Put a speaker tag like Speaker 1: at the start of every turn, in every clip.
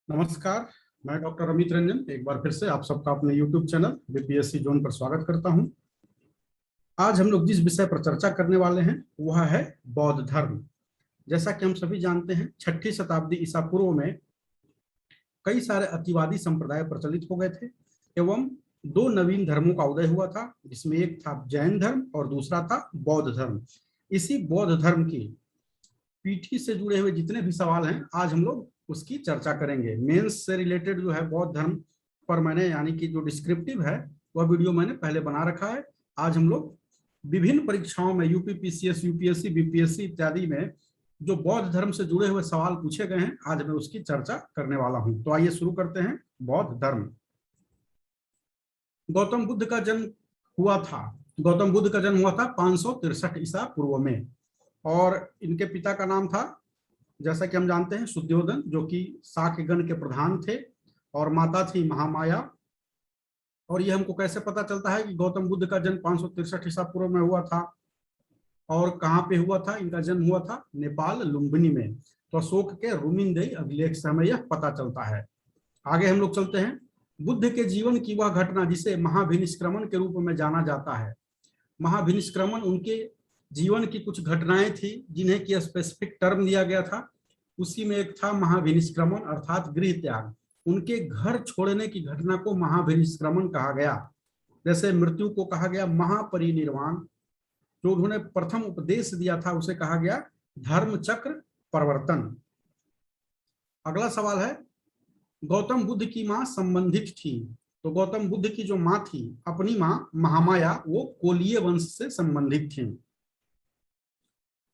Speaker 1: नमस्कार। मैं डॉक्टर अमित रंजन एक बार फिर से आप सबका अपने YouTube चैनल बीपीएससी जोन पर स्वागत करता हूं। आज हम लोग जिस विषय पर चर्चा करने वाले हैं वह है बौद्ध धर्म। जैसा कि हम सभी जानते हैं 6ठी शताब्दी ईसा पूर्व में कई सारे अतिवादी संप्रदाय प्रचलित हो गए थे एवं दो नवीन धर्मों का उदय हुआ था, जिसमें एक था जैन धर्म और दूसरा था बौद्ध धर्म। इसी बौद्ध धर्म की पीठी से जुड़े हुए जितने भी सवाल हैं आज हम लोग उसकी चर्चा करेंगे। मेंस से रिलेटेड जो है बौद्ध धर्म पर मैंने यानी कि जो डिस्क्रिप्टिव है वह वीडियो मैंने पहले बना रखा है। आज हम लोग विभिन्न परीक्षाओं में यूपी पीसीएस, यूपीएससी, बीपीएससी इत्यादि में जो बौद्ध धर्म से जुड़े हुए सवाल पूछे गए हैं आज मैं उसकी चर्चा करने वाला हूं। तो आइए शुरू करते हैं। बौद्ध धर्म। गौतम बुद्ध का जन्म हुआ था 563 ईसा पूर्व में और इनके पिता का नाम था, जैसा कि हम जानते हैं, शुद्धोधन, जो कि शाक्य गण के प्रधान थे, और माता थी महामाया। और ये हमको कैसे पता चलता है कि गौतम बुद्ध का जन्म 563 ईसा पूर्व में हुआ था और कहाँ पे हुआ था? इनका जन्म हुआ था नेपाल लुम्बिनी में। तो अशोक के रुमिनदेई अभिलेख से हमें यह पता चलता है। आगे हम लोग चलते हैं। बुद्ध के जीवन की वह घटना जिसे महाभिनिष्क्रमण के रूप में जाना जाता है। महाभिनिष्क्रमण उनके जीवन की कुछ घटनाएं थी जिन्हें की स्पेसिफिक टर्म दिया गया था। उसी में एक था महाभिनिष्क्रमण अर्थात गृह त्याग। उनके घर छोड़ने की घटना को महाभिनिष्क्रमण कहा गया। जैसे मृत्यु को कहा गया महापरिनिर्वाण। जो उन्होंने प्रथम उपदेश दिया था उसे कहा गया धर्म चक्र परिवर्तन। अगला सवाल है, गौतम बुद्ध की मां संबंधित थी। तो गौतम बुद्ध की जो मां थी, अपनी मां महामाया, वो कोलीय वंश से संबंधित थी।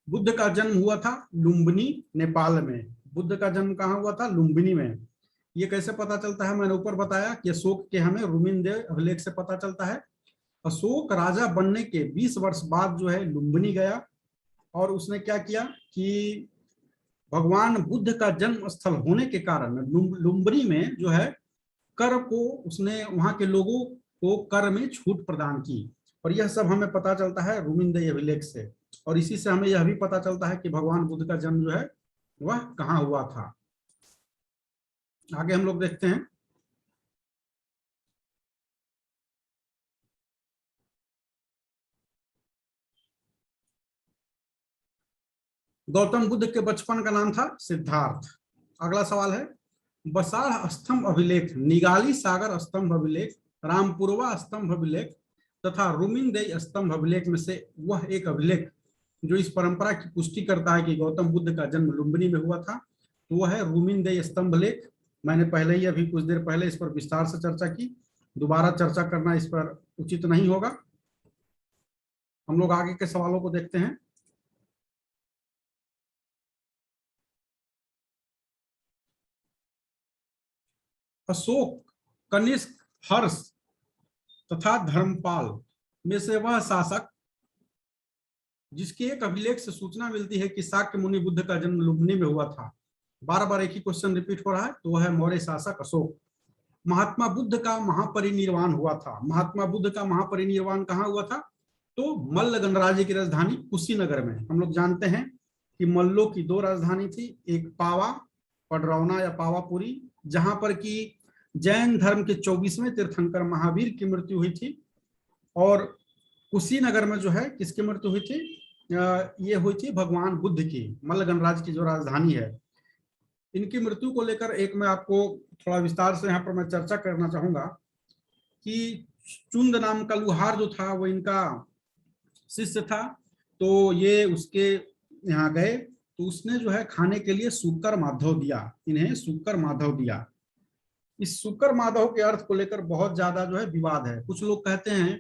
Speaker 1: बुद्ध का जन्म हुआ था लुम्बिनी, नेपाल में। बुद्ध का जन्म कहाँ हुआ था? लुम्बिनी में। ये कैसे पता चलता है? मैंने ऊपर बताया कि अशोक के हमें रुमिनदेई अभिलेख से पता चलता है। अशोक राजा बनने के 20 वर्ष बाद जो है लुम्बिनी गया और उसने क्या किया कि भगवान बुद्ध का जन्म स्थल होने के कारण लुम्बिनी में जो है कर को उसने वहां के लोगों को कर में छूट प्रदान की। और यह सब हमें पता चलता है रुमिनदेई अभिलेख से। और इसी से हमें यह भी पता चलता है कि भगवान बुद्ध का जन्म जो है वह कहाँ हुआ था। आगे हम लोग देखते हैं। गौतम बुद्ध के बचपन का नाम था सिद्धार्थ। अगला सवाल है, बसाड़ स्तंभ अभिलेख, निगाली सागर स्तंभ अभिलेख, रामपुरवा स्तंभ अभिलेख तथा रुमिनदेई स्तंभ अभिलेख में से वह एक अभिलेख जो इस परंपरा की पुष्टि करता है कि गौतम बुद्ध का जन्म लुम्बिनी में हुआ था, तो वह है रुमिनदेई स्तंभ लेख। मैंने पहले ही अभी कुछ देर पहले इस पर विस्तार से चर्चा की, दोबारा चर्चा करना इस पर उचित नहीं होगा। हम लोग आगे के सवालों को देखते हैं। अशोक, कनिष्क, हर्ष तथा धर्मपाल में से वह शासक जिसके एक अभिलेख से सूचना मिलती है कि शाक्य मुनि बुद्ध का जन्म लुम्बिनी में हुआ था। बार बार एक ही क्वेश्चन रिपीट हो रहा है, तो वह है मौर्य शासक अशोक। महात्मा बुद्ध का महापरिनिर्वाण हुआ था। महात्मा बुद्ध का महापरिनिर्वाण कहाँ हुआ था? तो मल्ल गणराज्य की राजधानी कुशीनगर में। हम लोग जानते हैं कि मल्लों की दो राजधानी थी, एक पावा पडरौना या पावापुरी, जहां पर की जैन धर्म के 24वें तीर्थंकर महावीर की मृत्यु हुई थी, और कुशीनगर में जो है किसकी मृत्यु हुई थी? ये हुई थी भगवान बुद्ध की। मल्ल गणराज्य की जो राजधानी है, इनकी मृत्यु को लेकर एक मैं आपको थोड़ा विस्तार से यहाँ पर मैं चर्चा करना चाहूंगा कि चुंद नाम का लुहार जो था वो इनका शिष्य था। तो ये उसके यहाँ गए तो उसने जो है खाने के लिए शुकर माधव दिया, इन्हें शुकर माधव दिया। इस शुकर माधव के अर्थ को लेकर बहुत ज्यादा जो है विवाद है। कुछ लोग कहते हैं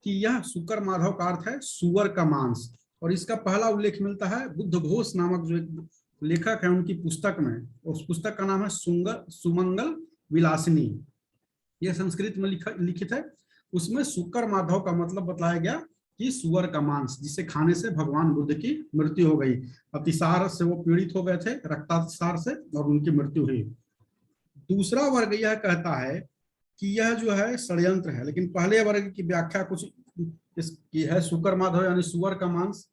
Speaker 1: कि यह शुकर माधव का अर्थ है सुअर का मांस, और इसका पहला उल्लेख मिलता है बुद्ध घोष नामक जो एक लेखक है उनकी पुस्तक में। उस पुस्तक का नाम है सुमंगल विलासिनी। यह संस्कृत में लिखित है। उसमें शुकर माधव का मतलब बताया गया कि सुअर का मांस, जिसे खाने से भगवान बुद्ध की मृत्यु हो गई। अतिसार से वो पीड़ित हो गए थे, रक्तातिसार से, और उनकी मृत्यु हुई। दूसरा वर्ग यह कहता है कि यह जो है षड्यंत्र है, लेकिन पहले वर्ग की व्याख्या कुछ इसकी है, शुकर माधव यानी सुअर का मांस।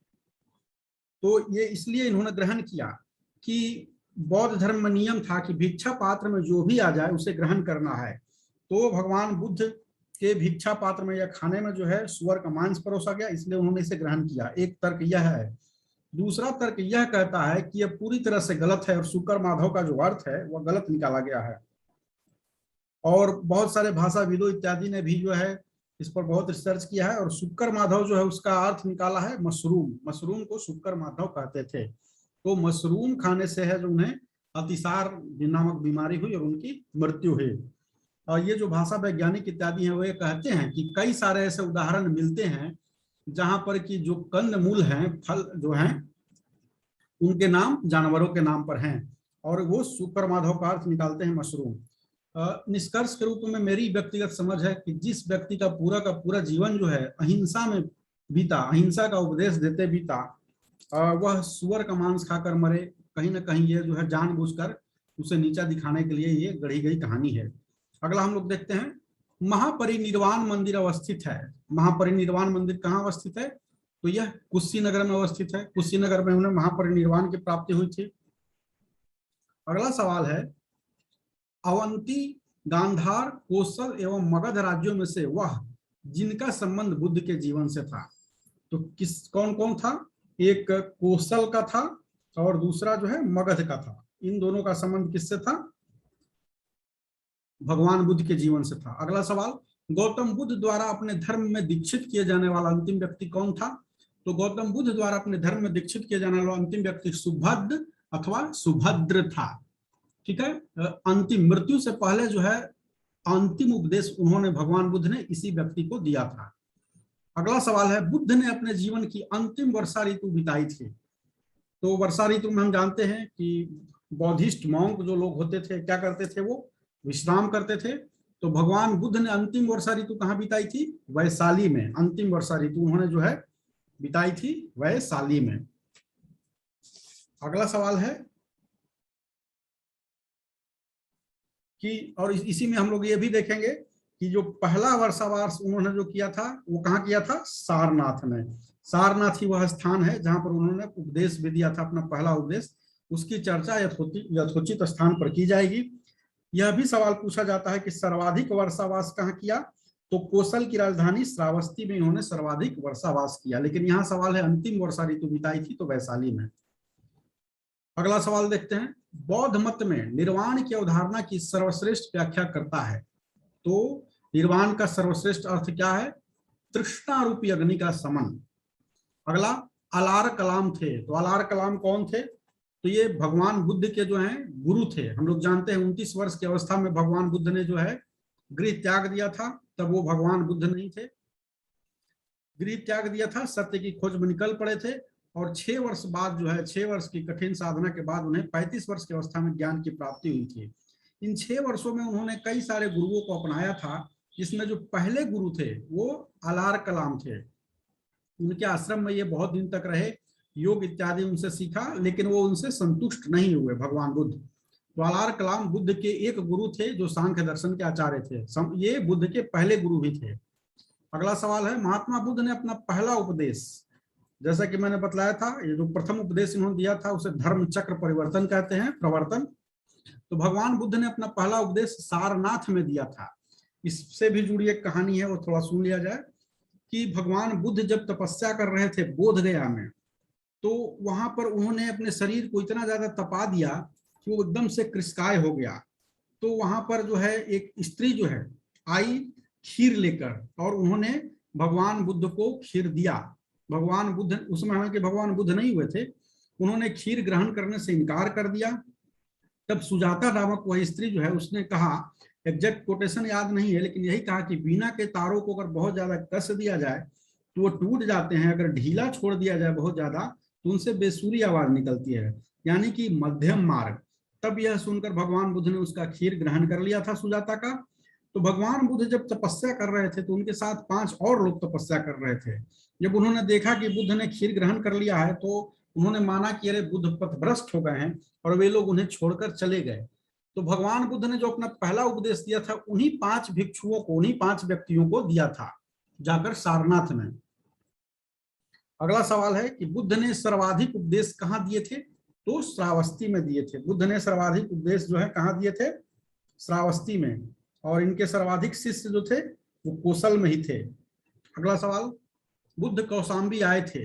Speaker 1: तो ये इसलिए इन्होंने ग्रहण किया कि बौद्ध धर्म में नियम था कि भिक्षा पात्र में जो भी आ जाए उसे ग्रहण करना है। तो भगवान बुद्ध के भिक्षा पात्र में या खाने में जो है सुअर का मांस परोसा गया, इसलिए उन्होंने इसे ग्रहण किया। एक तर्क यह है। दूसरा तर्क यह कहता है कि यह पूरी तरह से गलत है और शुक्र माधव का जो अर्थ है वह गलत निकाला गया है। और बहुत सारे भाषाविदों इत्यादि ने भी जो है इस पर बहुत रिसर्च किया है और शुक्र माधव जो है उसका अर्थ निकाला है मशरूम। मशरूम को शुक्र माधव कहते थे। तो मशरूम खाने से है जो उन्हें अतिसार नामक बीमारी हुई और उनकी मृत्यु हुई। और ये जो भाषा वैज्ञानिक इत्यादि हैं वो ये कहते हैं कि कई सारे ऐसे उदाहरण मिलते हैं जहां पर कि जो कंद मूल हैं, फल जो हैं, उनके नाम जानवरों के नाम पर हैं और वो शुक्र माधव का अर्थ निकालते हैं मशरूम। निष्कर्ष के रूप में मेरी व्यक्तिगत समझ है कि जिस व्यक्ति का पूरा जीवन जो है अहिंसा में बीता, अहिंसा का उपदेश देते बीता, वह सुअर का मांस खाकर मरे, कहीं ना कहीं ये जो है जानबूझकर उसे नीचा दिखाने के लिए ये गढ़ी गई कहानी है। अगला हम लोग देखते हैं, महापरिनिर्वाण मंदिर अवस्थित है। महापरिनिर्वाण मंदिर कहाँ अवस्थित है? तो यह कुशीनगर में अवस्थित है। कुशीनगर में उन्हें महापरिनिर्वाण की प्राप्ति हुई थी। अगला सवाल है, अवंती, गांधार, कोसल एवं मगध राज्यों में से वह जिनका संबंध बुद्ध के जीवन से था, तो कौन कौन था? एक कोसल का था और दूसरा जो है मगध का था। इन दोनों का संबंध किससे था? भगवान बुद्ध के जीवन से था। अगला सवाल, गौतम बुद्ध द्वारा अपने धर्म में दीक्षित किए जाने वाला अंतिम व्यक्ति कौन था? तो गौतम बुद्ध द्वारा अपने धर्म में दीक्षित किए जाने वाला अंतिम व्यक्ति सुभद्र अथवा सुभद्र था। ठीक है, अंतिम, मृत्यु से पहले जो है अंतिम उपदेश उन्होंने, भगवान बुद्ध ने इसी व्यक्ति को दिया था। अगला सवाल है, बुद्ध ने अपने जीवन की अंतिम वर्षा ऋतु बिताई थी। तो वर्षा ऋतु में हम जानते हैं कि बौद्धिस्ट मॉन्क जो लोग होते थे क्या करते थे? वो विश्राम करते थे। तो भगवान बुद्ध ने अंतिम वर्षा ऋतु कहाँ बिताई थी? वैशाली में। अंतिम वर्षा ऋतु उन्होंने जो है बिताई थी वैशाली में। अगला सवाल है कि, और इसी में हम लोग ये भी देखेंगे कि जो पहला वर्षावास उन्होंने जो किया था वो कहाँ किया था? सारनाथ में। सारनाथ ही वह स्थान है जहां पर उन्होंने उपदेश भी दिया था, अपना पहला उपदेश। उसकी चर्चा यथोचित स्थान पर की जाएगी। यह भी सवाल पूछा जाता है कि सर्वाधिक वर्षावास कहाँ किया? तो कोसल की राजधानी श्रावस्ती में इन्होंने सर्वाधिक वर्षावास किया। लेकिन यहाँ सवाल है अंतिम वर्षा ऋतु बिताई थी तो वैशाली में। अगला सवाल देखते हैं, बौद्ध मत में निर्वाण की अवधारणा की सर्वश्रेष्ठ व्याख्या करता है। तो निर्वाण का सर्वश्रेष्ठ अर्थ क्या है? तृष्णा रूपी अग्नि का समन। अगला, अलार कलाम थे। तो अलार कलाम कौन थे? तो ये भगवान बुद्ध के जो हैं गुरु थे। हम लोग जानते हैं 29 वर्ष की अवस्था में भगवान बुद्ध ने जो है गृह त्याग दिया था। तब वो भगवान बुद्ध नहीं थे, गृह त्याग दिया था, सत्य की खोज में निकल पड़े थे। और 6 वर्ष बाद जो है, 6 वर्ष की कठिन साधना के बाद उन्हें 35 वर्ष की अवस्था में ज्ञान की प्राप्ति हुई थी। इन 6 वर्षों में उन्होंने कई सारे गुरुओं को अपनाया था, जिसमें जो पहले गुरु थे वो अलार कलाम थे। उनके आश्रम में ये बहुत दिन तक रहे, योग इत्यादि उनसे सीखा, लेकिन वो उनसे संतुष्ट नहीं हुए भगवान बुद्ध। तो अलार कलाम बुद्ध के एक गुरु थे जो सांख्य दर्शन के आचार्य थे। ये बुद्ध के पहले गुरु भी थे। अगला सवाल है, महात्मा बुद्ध ने अपना पहला उपदेश, जैसा कि मैंने बतलाया था, ये जो प्रथम उपदेश इन्होंने दिया था उसे धर्म चक्र परिवर्तन कहते हैं, प्रवर्तन। तो भगवान बुद्ध ने अपना पहला उपदेश सारनाथ में दिया था। इससे भी जुड़ी एक कहानी है, वो थोड़ा सुन लिया जाए। कि भगवान बुद्ध जब तपस्या कर रहे थे बोध गया में, तो वहां पर उन्होंने अपने शरीर को इतना ज्यादा तपा दिया कि वो एकदम से कृशकाय हो गया। तो वहां पर जो है एक स्त्री जो है आई खीर लेकर, और उन्होंने भगवान बुद्ध को खीर दिया। भगवान बुद्ध उस समय, हालांकि भगवान बुद्ध नहीं हुए थे, उन्होंने खीर ग्रहण करने से इनकार कर दिया। तब सुजाता नामक वह स्त्री जो है उसने कहा, एग्जैक्ट कोटेशन याद नहीं है, लेकिन यही कहा कि बीना के तारों को अगर बहुत ज्यादा कस दिया जाए तो वो टूट जाते हैं, अगर ढीला छोड़ दिया जाए बहुत ज्यादा तो उनसे बेसुरी आवाज निकलती है, यानी कि मध्यम मार्ग। तब यह सुनकर भगवान बुद्ध ने उसका खीर ग्रहण कर लिया था सुजाता का। तो भगवान बुद्ध जब तपस्या कर रहे थे तो उनके साथ 5 और लोग तपस्या कर रहे थे। जब उन्होंने देखा कि बुद्ध ने खीर ग्रहण कर लिया है तो उन्होंने माना कि अरे बुद्ध पथभ्रष्ट हो गए हैं, और वे लोग उन्हें छोड़कर चले गए। तो भगवान बुद्ध ने जो अपना पहला उपदेश दिया था उन्हीं 5 भिक्षुओं को, उन्हीं 5 व्यक्तियों को दिया था जाकर सारनाथ में। अगला सवाल है कि बुद्ध ने सर्वाधिक उपदेश कहाँ दिए थे? तो श्रावस्ती में दिए थे। बुद्ध ने सर्वाधिक उपदेश जो है कहाँ दिए थे? श्रावस्ती में। और इनके सर्वाधिक शिष्य जो थे वो कौशल में ही थे। अगला सवाल, बुद्ध कौशाम्बी आए थे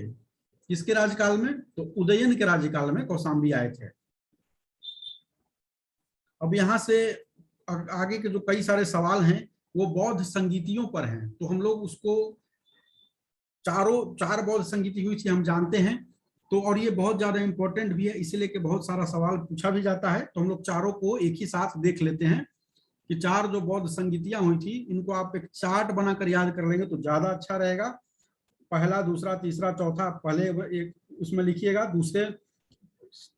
Speaker 1: किसके राज्यकाल में? तो उदयन के राज्यकाल में कौशाम्बी आए थे। अब यहाँ से आगे के जो कई सारे सवाल हैं वो बौद्ध संगीतियों पर हैं, तो हम लोग उसको चार बौद्ध संगीति हुई थी हम जानते हैं, तो और ये बहुत ज्यादा इंपॉर्टेंट भी है इसलिए कि बहुत सारा सवाल पूछा भी जाता है। तो हम लोग चारों को एक ही साथ देख लेते हैं कि चार जो बौद्ध संगीतियां हुई थी इनको आप एक चार्ट बनाकर याद कर लेंगे तो ज्यादा अच्छा रहेगा। पहला, दूसरा, तीसरा, चौथा, पहले एक उसमें लिखिएगा, दूसरे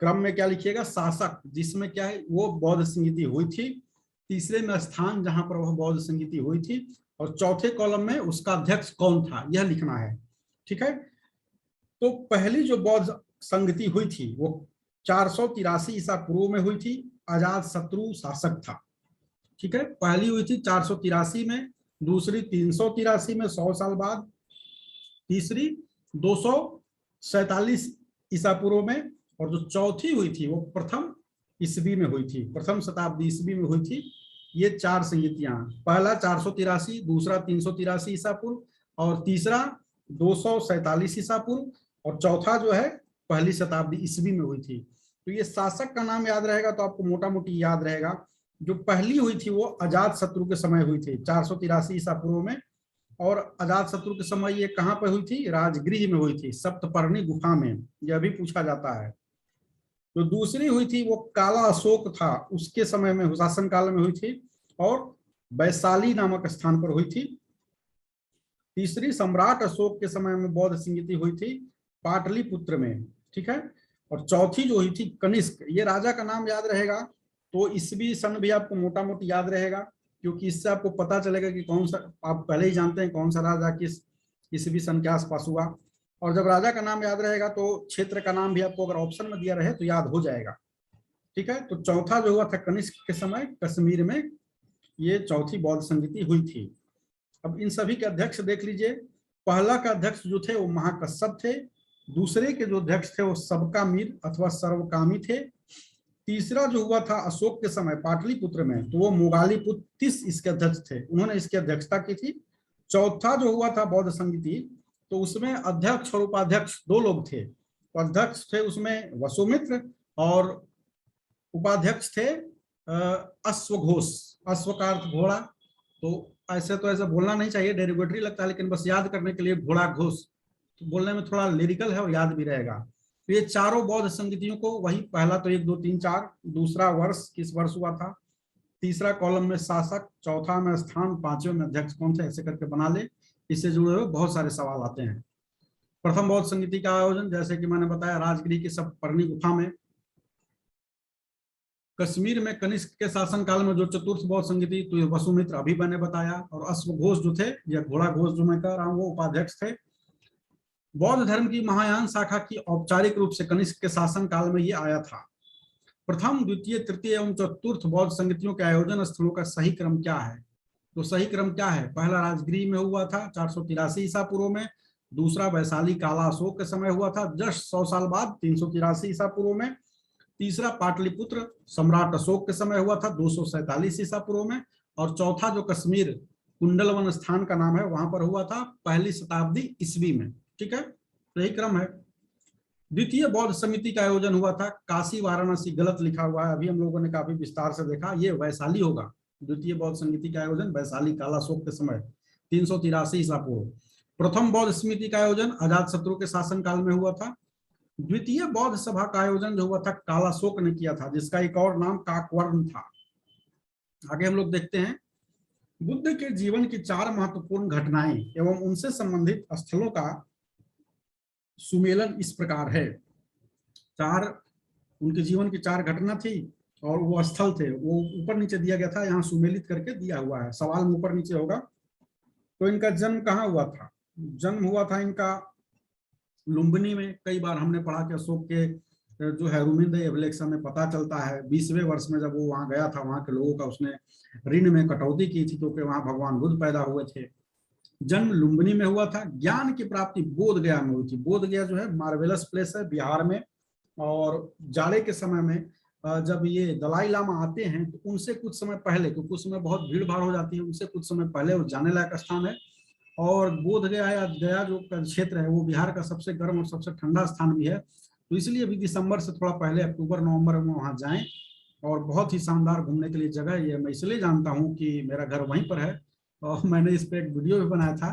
Speaker 1: क्रम में क्या लिखिएगा? शासक, जिसमें क्या है वो बौद्ध संगीति हुई थी। तीसरे में स्थान जहां पर वह बौद्ध संगीति हुई थी, और चौथे कॉलम में उसका अध्यक्ष कौन था, यह लिखना है। ठीक है, तो पहली जो बौद्ध संगति हुई थी वो 483 ईसा पूर्व में हुई थी। अजात शत्रु शासक था। ठीक है, पहली हुई थी 483 में, दूसरी 383 में 100 साल बाद, तीसरी 247 ईसा पूर्व में, और जो चौथी हुई थी वो प्रथम ईस्वी में हुई थी, प्रथम शताब्दी ईस्वी में हुई थी। ये चार संगीतियां, पहला 483, दूसरा 383 ईसा पूर्व, और तीसरा 247 ईसा पूर्व, और चौथा जो है पहली शताब्दी ईस्वी में हुई थी। तो ये शासक का नाम याद रहेगा तो आपको मोटा मोटी याद रहेगा। जो पहली हुई थी वो अजात शत्रु के समय हुई थी 483 ईसा पूर्व में, और अजात शत्रु के समय ये कहाँ पर हुई थी? राजगृह में हुई थी, सप्तपर्णी गुफा में, यह भी पूछा जाता है। जो दूसरी हुई थी वो काला अशोक था, उसके समय में शासन काल में हुई थी, और वैशाली नामक स्थान पर हुई थी। तीसरी सम्राट अशोक के समय में बौद्ध संगीति हुई थी, पाटलिपुत्र में। ठीक है, और चौथी जो हुई थी कनिष्क, ये राजा का नाम याद रहेगा तो ईस्वी सन भी आपको मोटा मोटी याद रहेगा, क्योंकि इससे आपको पता चलेगा कि कौन सा, आप पहले ही जानते हैं कौन सा राजा किस ईस्वी सन के आसपास हुआ। और जब राजा का नाम याद रहेगा तो क्षेत्र का नाम भी आपको अगर ऑप्शन में दिया रहे तो याद हो जाएगा। ठीक है, तो चौथा जो हुआ था कनिष्क के समय कश्मीर में, ये चौथी बौद्ध संगीति हुई थी। अब इन सभी के अध्यक्ष देख लीजिए। पहला का अध्यक्ष जो थे वो महाकश्यप थे, दूसरे के जो अध्यक्ष थे वो सबकामीर अथवा सर्वकामी थे, तीसरा जो हुआ था अशोक के समय पाटलिपुत्र में तो वो मोगालीपुत्र 30 इसके अध्यक्ष थे, उन्होंने इसकी अध्यक्षता की थी। चौथा जो हुआ था बौद्ध संगीति तो उसमें अध्यक्ष और उपाध्यक्ष दो लोग थे, तो अध्यक्ष थे उसमें वसुमित्र और उपाध्यक्ष थे अश्वघोष, अश्व का अर्थ घोड़ा, तो ऐसे तो ऐसा बोलना नहीं चाहिए, डेरिवेटरी लगता है, लेकिन बस याद करने के लिए घोड़ा घोष, तो बोलने में थोड़ा लिरिकल है और याद भी रहेगा। तो ये चारों बौद्ध संगीतियों को वही पहला तो 1 2 3 4, दूसरा वर्ष किस वर्ष हुआ था, तीसरा कॉलम में शासक, चौथा में स्थान, पांचवें में अध्यक्ष कौन थे, ऐसे करके बना ले। इससे जुड़े हुए बहुत सारे सवाल आते हैं। प्रथम बौद्ध संगीति का आयोजन जैसे कि मैंने बताया राजगिरी की सप्तपर्णी गुफा में। कश्मीर में कनिष्क के शासन काल में जो चतुर्थ बौद्ध संगीति तो ये वसुमित्र अभी मैंने बताया, और अश्वघोष जो थे या घोड़ा घोष जो मैं कह रहा हूँ वो उपाध्यक्ष थे। बौद्ध धर्म की महायान शाखा की औपचारिक रूप से कनिष्क के शासन काल में ये आया था। प्रथम, द्वितीय, तृतीय एवं चतुर्थ बौद्ध संगीतियों के आयोजन स्थलों का सही क्रम क्या है? तो सही क्रम क्या है? पहला राजगिरी में हुआ था 483 ईसा पूर्व में, दूसरा वैशाली काला अशोक के समय हुआ था जस्ट 100 साल बाद 383 ईसा पूर्व में, तीसरा पाटलिपुत्र सम्राट अशोक के समय हुआ था 247 ईसा पूर्व में, और चौथा जो कश्मीर कुंडलवन स्थान का नाम है वहां पर हुआ था पहली शताब्दी ईस्वी में। ठीक है, सही क्रम है। द्वितीय बौद्ध समिति का आयोजन हुआ था काशी वाराणसी, गलत लिखा हुआ है, अभी हम लोगों ने काफी विस्तार से देखा, ये वैशाली होगा। द्वितीय बौद्ध समिति का आयोजन वैशाली काला अशोक के समय 383 ईसा पूर्व। प्रथम बौद्ध समिति का आयोजन अजातशत्रु के शासन काल में हुआ था। द्वितीय बौद्ध सभा का आयोजन जो हुआ था कालाशोक ने किया था, जिसका एक और नाम काकवर्ण था। आगे हम लोग देखते हैं बुद्ध के जीवन की 4 महत्वपूर्ण घटनाएं एवं उनसे संबंधित स्थलों का सुमेलन इस प्रकार है। 4 उनके जीवन की 4 घटना थी और वो स्थल थे, वो ऊपर नीचे दिया गया था, यहाँ सुमेलित करके दिया हुआ है, सवाल में ऊपर नीचे होगा। तो इनका जन्म कहाँ हुआ था? जन्म हुआ था इनका लुम्बिनी में। कई बार हमने पढ़ा कि अशोक के जो है रुमिंद एवलेक्सा में पता चलता है 20वें वर्ष में जब वो वहां गया था, वहां के लोगों का उसने ऋण में कटौती की थी क्योंकि वहां भगवान बुद्ध पैदा हुए थे। जन्म लुम्बिनी में हुआ था। ज्ञान की प्राप्ति बोध गया में हुई थी। बोध गया जो है मार्वेलस प्लेस है बिहार में, और जाड़े के समय में जब ये दलाई लामा आते हैं तो उनसे कुछ समय पहले, क्योंकि उस समय बहुत भीड़ भाड़ हो जाती है, उनसे कुछ समय पहले वो जाने लायक स्थान है। और बोध गया या गया जो क्षेत्र है वो बिहार का सबसे गर्म और सबसे ठंडा स्थान भी है, तो इसलिए अभी दिसंबर से थोड़ा पहले अक्टूबर नवंबर में वहाँ जाएं। और बहुत ही शानदार घूमने के लिए जगह है ये। मैं इसलिए जानता हूँ कि मेरा घर वहीं पर है, और मैंने इस पर एक वीडियो भी बनाया था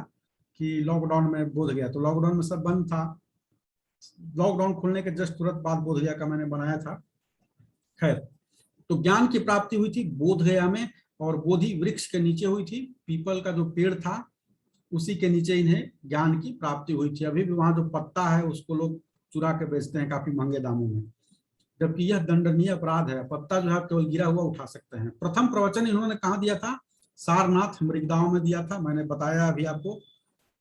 Speaker 1: कि लॉकडाउन में बोध गया, तो लॉकडाउन में सब बंद था, लॉकडाउन खुलने के जस्ट तुरंत बाद बोध गया का मैंने बनाया था। खैर, तो ज्ञान की प्राप्ति हुई थी बोध गया में, और बोधि वृक्ष के नीचे हुई थी। पीपल का जो पेड़ था उसी के नीचे इन्हें ज्ञान की प्राप्ति हुई थी। अभी भी वहां जो पत्ता है उसको लोग चुरा के बेचते हैं काफी महंगे दामों में, जबकि यह दंडनीय अपराध है। पत्ता जो है केवल गिरा हुआ उठा सकते हैं। प्रथम प्रवचन इन्होंने कहाँ दिया था? सारनाथ मृगदाओं में दिया था। मैंने बताया अभी आपको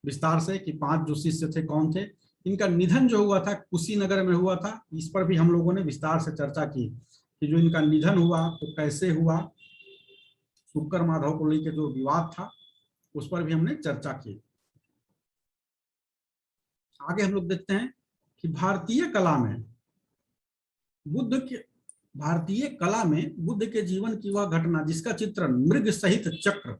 Speaker 1: विस्तार से कि 5 जो शिष्य थे कौन थे। इनका निधन जो हुआ था कुशीनगर में हुआ था। इस पर भी हम लोगों ने विस्तार से चर्चा की कि जो इनका निधन हुआ तो कैसे हुआ, शुक्र माधव को लेकर जो विवाद था उस पर भी हमने चर्चा की। आगे हम लोग देखते हैं कि भारतीय कला में बुद्ध के जीवन की वह घटना जिसका चित्रण मृग सहित चक्र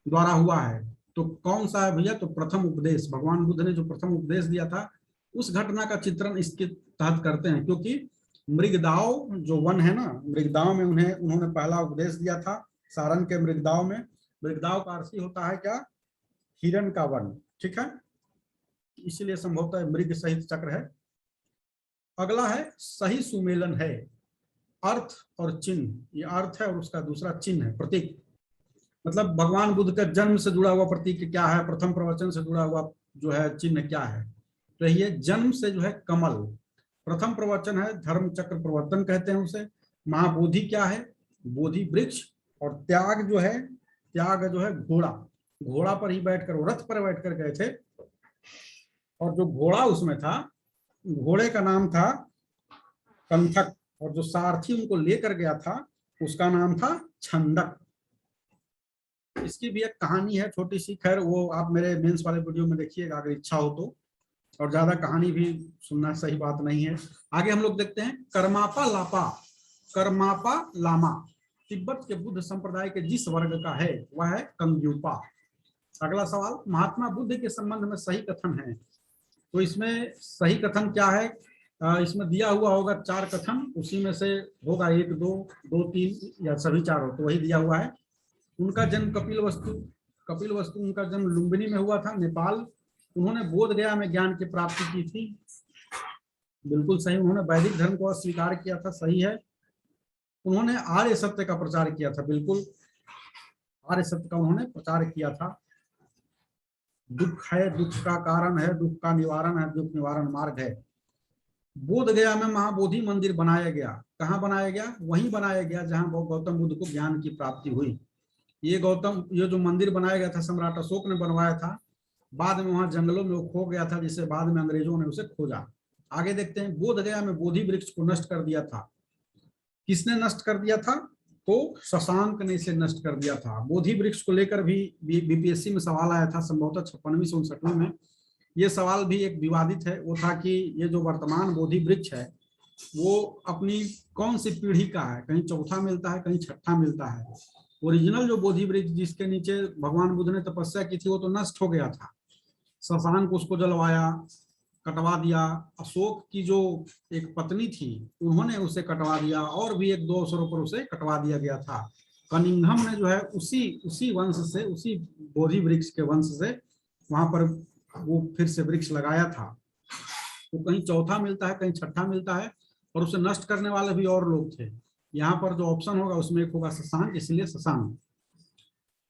Speaker 1: द्वारा हुआ है, तो कौन सा है भैया? तो प्रथम उपदेश। भगवान बुद्ध ने जो प्रथम उपदेश दिया था उस घटना का चित्रण इसके तहत करते हैं, क्योंकि मृगदाव जो वन है ना, मृगदाव में उन्होंने पहला उपदेश दिया था। सारण के मृगदाव में, मृगदाव का अर्थ होता है क्या? हिरण का वन, ठीक है, इसलिए संभवतः मृग सहित चक्र है। अगला है सही सुमेलन है। अर्थ और चिन्ह, ये अर्थ है और उसका दूसरा चिन्ह है, प्रतीक। मतलब भगवान बुद्ध का जन्म से जुड़ा हुआ प्रतीक क्या है, प्रथम प्रवचन से जुड़ा हुआ जो है चिन्ह क्या है? तो ये जन्म से जो है कमल, प्रथम प्रवचन है, धर्म चक्र प्रवर्तन कहते हैं उसे। महाबोधि क्या है? बोधि वृक्ष। और त्याग जो है घोड़ा, घोड़ा पर ही बैठकर, रथ पर बैठकर गए थे, और जो घोड़ा उसमें था, घोड़े का नाम था कंथक, और जो सारथी उनको लेकर गया था उसका नाम था छंदक। इसकी भी एक कहानी है छोटी सी, खैर वो आप मेरे मेंस वाले वीडियो में देखिएगा अगर इच्छा हो तो, और ज्यादा कहानी भी सुनना सही बात नहीं है। आगे हम लोग देखते हैं कर्मापा लामा तिब्बत के बुद्ध संप्रदाय के जिस वर्ग का है वह है कंग्यूपा। अगला सवाल, महात्मा बुद्ध के संबंध में सही कथन है। तो इसमें सही कथन क्या है? इसमें दिया हुआ होगा 4 कथन, उसी में से होगा 1, 2, 3 या सभी 4 हो तो वही दिया हुआ है। उनका जन्म कपिल वस्तु उनका जन्म लुम्बिनी में हुआ था, नेपाल। उन्होंने बोध गया में ज्ञान की प्राप्ति की थी, बिल्कुल सही। उन्होंने वैदिक धर्म को अस्वीकार किया था, सही है। उन्होंने आर्य सत्य का प्रचार किया था, बिल्कुल आर्य सत्य का उन्होंने प्रचार किया था। दुख है, दुख का कारण है, दुख का निवारण है, दुख निवारण मार्ग है। बोध गया में महाबोधि मंदिर बनाया गया। कहाँ बनाया गया? वहीं बनाया गया जहां गौतम बुद्ध को ज्ञान की प्राप्ति हुई। ये जो मंदिर बनाया गया था सम्राट अशोक ने बनवाया था। बाद में वहां जंगलों में वो खो गया था, जिसे बाद में अंग्रेजों ने उसे खोजा। आगे देखते हैं, बोध गया में बोधि वृक्ष को नष्ट कर दिया था। किसने नष्ट कर दिया था? तो शशांक ने इसे नष्ट कर दिया था। बोधि वृक्ष को लेकर भी बीपीएससी में सवाल आया था, संभवतः 56वीं से 59वीं में। ये सवाल भी एक विवादित है, वो था कि ये जो वर्तमान बोधि वृक्ष है वो अपनी कौन सी पीढ़ी का है, कहीं चौथा मिलता है, कहीं छठा मिलता है। ओरिजिनल जो बोधि वृक्ष जिसके नीचे भगवान बुद्ध ने तपस्या की थी वो तो नष्ट हो गया था, शशांक उसको जलवाया, कटवा दिया। अशोक की जो एक पत्नी थी उन्होंने उसे कटवा दिया, और भी 1-2 अवसरों पर उसे कटवा दिया गया था। कनिंघम ने जो है उसी वंश से, उसी बोधि वृक्ष के वंश से वहां पर वो फिर से वृक्ष लगाया था। तो कहीं चौथा मिलता है, कहीं छठा मिलता है, और उसे नष्ट करने वाले भी और लोग थे। यहाँ पर जो ऑप्शन होगा उसमें एक होगा शशांक, इसलिए शशांक।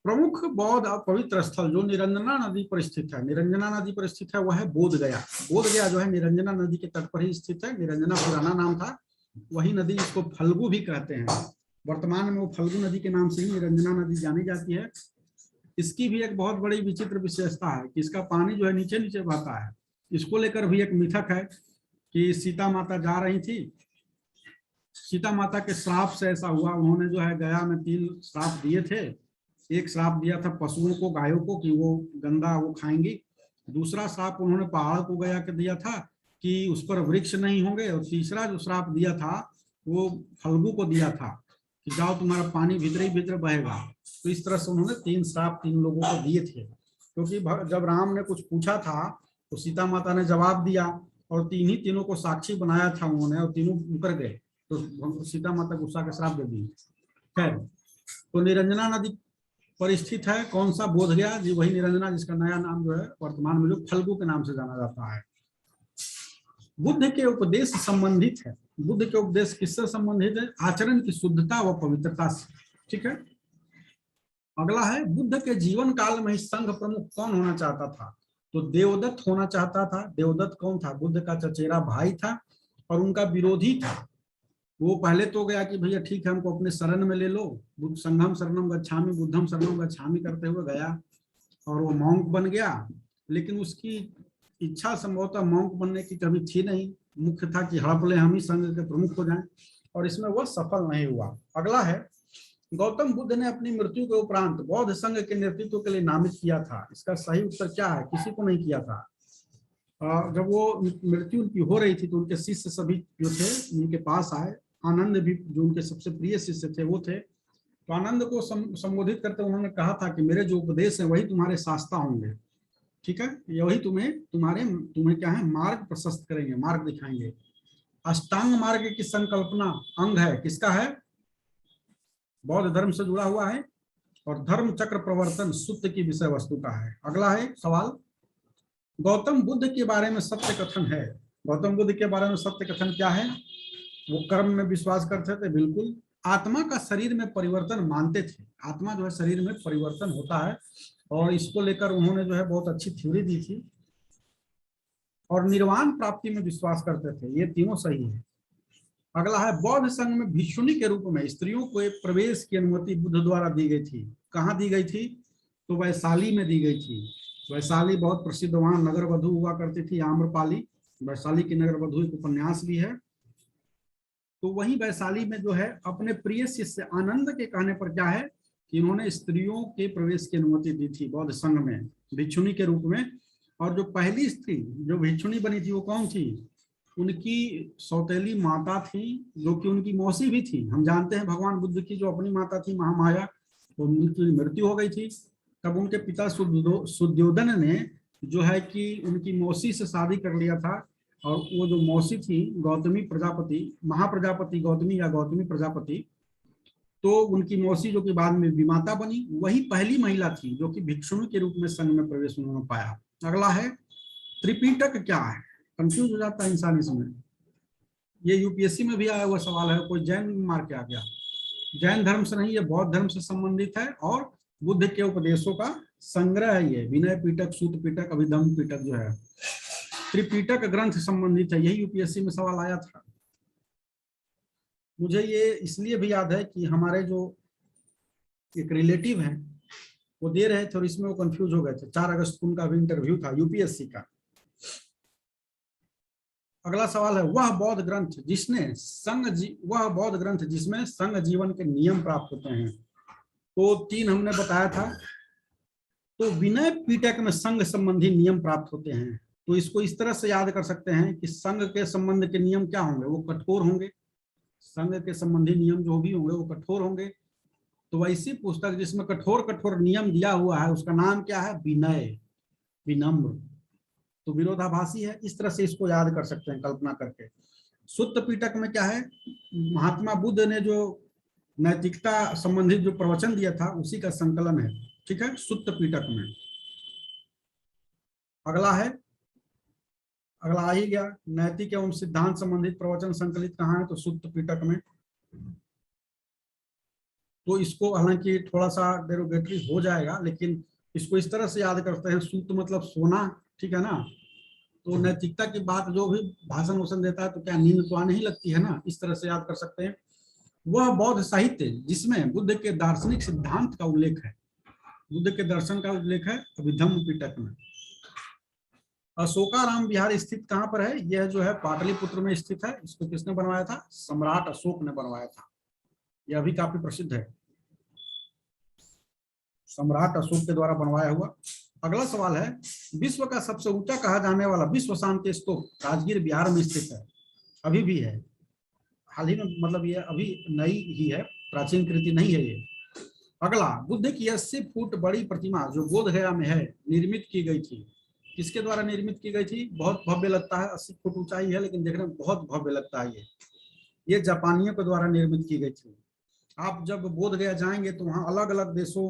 Speaker 1: प्रमुख बौद्ध पवित्र स्थल जो निरंजना नदी पर स्थित है, निरंजना नदी पर स्थित है, वह है बोध गया। बोध गया जो है निरंजना नदी के तट पर ही स्थित है। निरंजना पुराना नाम था, वही नदी इसको फल्गु भी कहते हैं। वर्तमान में वो फल्गु नदी के नाम से ही निरंजना नदी जानी जाती है। इसकी भी एक बहुत बड़ी विचित्र विशेषता है कि इसका पानी जो है नीचे नीचे बहता है। इसको लेकर भी एक मिथक है कि सीता माता जा रही थी, सीता माता के श्राप से ऐसा हुआ, उन्होंने जो है गया में 3 श्राप दिए थे। एक श्राप दिया था पशुओं को, गायों को, कि वो गंदा वो खाएंगी। दूसरा श्राप उन्होंने पहाड़ को गया के दिया था कि उस पर वृक्ष नहीं होंगे, और तीसरा जो श्राप दिया था वो फल्गु को दिया था कि जाओ तुम्हारा पानी भीतर ही भीतर बहेगा। तो इस तरह से उन्होंने 3 श्राप 3 लोगों को दिए थे, क्योंकि जब राम ने कुछ पूछा था तो सीता माता ने जवाब दिया, और तीनों को साक्षी बनाया था उन्होंने, और तीनों मुकर गए, तो सीता माता गुस्सा के श्राप दे दी। खैर, तो निरंजना नदी पर स्थित है कौन सा? बोध गया जी, वही निरंजना जिसका नया नाम जो है वर्तमान में जो फल्गु के नाम से जाना जाता है। बुद्ध के उपदेश संबंधित है। बुद्ध के उपदेश किससे संबंधित है? आचरण की शुद्धता व पवित्रता से। ठीक है, अगला है बुद्ध के जीवन काल में संघ प्रमुख कौन होना चाहता था? तो देवदत्त होना चाहता था। देवदत्त कौन था? बुद्ध का चचेरा भाई था और उनका विरोधी था। वो पहले तो गया कि भैया ठीक है हमको अपने शरण में ले लो, बुद्ध संघम शरणम गच्छामि बुद्धम शरणम गच्छामि करते हुए गया और वो मॉन्क बन गया, लेकिन उसकी इच्छा संभवतः मॉन्क बनने की कभी थी नहीं, मुख्य था कि हड़प ले हम ही संघ के प्रमुख हो जाएं, और इसमें वह सफल नहीं हुआ। अगला है गौतम बुद्ध ने अपनी मृत्यु के उपरांत बौद्ध संघ के नेतृत्व के लिए नामित किया था। इसका सही उत्तर क्या है? किसी को नहीं किया था। जब वो मृत्यु उनकी हो रही थी तो उनके शिष्य सभी जो थे उनके पास आए। आनंद भी जो उनके सबसे प्रिय शिष्य थे वो थे। तो आनंद को संबोधित करते उन्होंने कहा था कि मेरे जो उपदेश है वही तुम्हारे शास्ता होंगे। ठीक है, यही तुम्हें क्या है? मार्ग प्रशस्त करेंगे, मार्ग दिखाएंगे। अष्टांग मार्ग की संकल्पना अंग है, किसका है? बौद्ध धर्म से जुड़ा हुआ है, और धर्म चक्र प्रवर्तन सूत्र की विषय वस्तु का है। अगला है सवाल, गौतम बुद्ध के बारे में सत्य कथन है। गौतम बुद्ध के बारे में सत्य कथन क्या है? वो कर्म में विश्वास करते थे, बिल्कुल। आत्मा का शरीर में परिवर्तन मानते थे। आत्मा जो है शरीर में परिवर्तन होता है, और इसको लेकर उन्होंने जो है बहुत अच्छी थ्योरी दी थी। और निर्वाण प्राप्ति में विश्वास करते थे। ये तीनों सही है। अगला है बौद्ध संघ में भिक्षुणी के रूप में स्त्रियों को एक प्रवेश की अनुमति बुद्ध द्वारा दी गई थी। कहाँ दी गई थी? तो वैशाली में दी गई थी। वैशाली बहुत प्रसिद्ध, वहां नगर वधु हुआ करती थी, आम्रपाली। वैशाली की नगर वधु एक उपन्यास भी है। तो वही वैशाली में जो है अपने प्रिय शिष्य आनंद के कहने पर क्या है कि उन्होंने स्त्रियों के प्रवेश की अनुमति दी थी बौद्ध संघ में भिक्षुणी के रूप में। और जो पहली स्त्री जो भिक्षुणी बनी थी वो कौन थी? उनकी सौतेली माता थी, जो कि उनकी मौसी भी थी। हम जानते हैं भगवान बुद्ध की जो अपनी माता थी महामाया, तो उनकी मृत्यु हो गई थी। तब उनके पिता सुद्योधन ने जो है कि उनकी मौसी से शादी कर लिया था, और वो जो मौसी थी गौतमी प्रजापति, महाप्रजापति गौतमी या गौतमी प्रजापति, तो उनकी मौसी जो कि बाद में विमाता बनी, वही पहली महिला थी जो कि भिक्षुणी के रूप में संघ में प्रवेश उन्होंने पाया। अगला है त्रिपिटक क्या है? कंफ्यूज हो जाता है इंसान इसमें। ये यूपीएससी में भी आया हुआ सवाल है, कोई जैन मार के आ गया। जैन धर्म से नहीं, ये बौद्ध धर्म से संबंधित है, और बुद्ध के उपदेशों का संग्रह है। ये विनय पिटक, सूत पिटक, अभिधम्म पिटक जो है त्रिपिटक ग्रंथ संबंधित है। यही यूपीएससी में सवाल आया था। मुझे ये इसलिए भी याद है कि हमारे जो एक रिलेटिव हैं वो दे रहे थे और इसमें वो कंफ्यूज हो गए थे। 4 अगस्त को उनका भी इंटरव्यू था यूपीएससी का। अगला सवाल है वह बौद्ध ग्रंथ जिसमें संघ जीवन के नियम प्राप्त होते हैं। तो 3 हमने बताया था। तो विनय पिटक में संघ संबंधी नियम प्राप्त होते हैं। तो इसको इस तरह से याद कर सकते हैं कि संघ के संबंध के नियम क्या होंगे? वो कठोर होंगे। संघ के संबंधी नियम जो भी होंगे वो कठोर होंगे। तो वैसी पुस्तक जिसमें कठोर कठोर नियम दिया हुआ है उसका नाम क्या है? विनय, विनम्र। तो विरोधाभासी है। इस तरह से इसको याद कर सकते हैं कल्पना करके। सुत्त पिटक में क्या है? महात्मा बुद्ध ने जो नैतिकता संबंधित जो प्रवचन दिया था उसी का संकलन है। ठीक है, सुत्त पिटक में। अगला आ ही गया, नैतिक एवं सिद्धांत संबंधित प्रवचन संकलित कहाँ है? तो सुत्त पिटक में। तो इसको हालांकि थोड़ा सा डेरोगेटरी हो जाएगा, लेकिन इसको इस तरह से याद करते हैं, सूत मतलब सोना, ठीक है ना। तो नैतिकता की बात जो भी भाषण वोषण देता है तो क्या नींद तो आने ही लगती है ना, इस तरह से याद कर सकते हैं। वह बौद्ध साहित्य जिसमें बुद्ध के दार्शनिक सिद्धांत का उल्लेख है, बुद्ध के दर्शन का उल्लेख है, अभिधम्म पिटक में। अशोकाराम विहार स्थित कहाँ पर है? यह जो है पाटलिपुत्र में स्थित है। इसको किसने बनवाया था? सम्राट अशोक ने बनवाया था। यह भी काफी प्रसिद्ध है, सम्राट अशोक के द्वारा बनवाया हुआ। अगला सवाल है, विश्व का सबसे ऊंचा कहा जाने वाला विश्व शांति स्तूप राजगीर बिहार में स्थित है, अभी भी है, हाल ही में, मतलब ये अभी नई ही है, प्राचीन कृति नहीं है ये। अगला, बुद्ध की 80 फुट बड़ी प्रतिमा जो बोध गया में है, निर्मित की गई थी, किसके द्वारा निर्मित की गई थी? बहुत भव्य लगता है, 80 फुट ऊंचाई है, लेकिन देखने में बहुत भव्य लगता है। ये जापानियों के द्वारा निर्मित की गई थी। आप जब बोध गया जाएंगे तो वहाँ अलग अलग देशों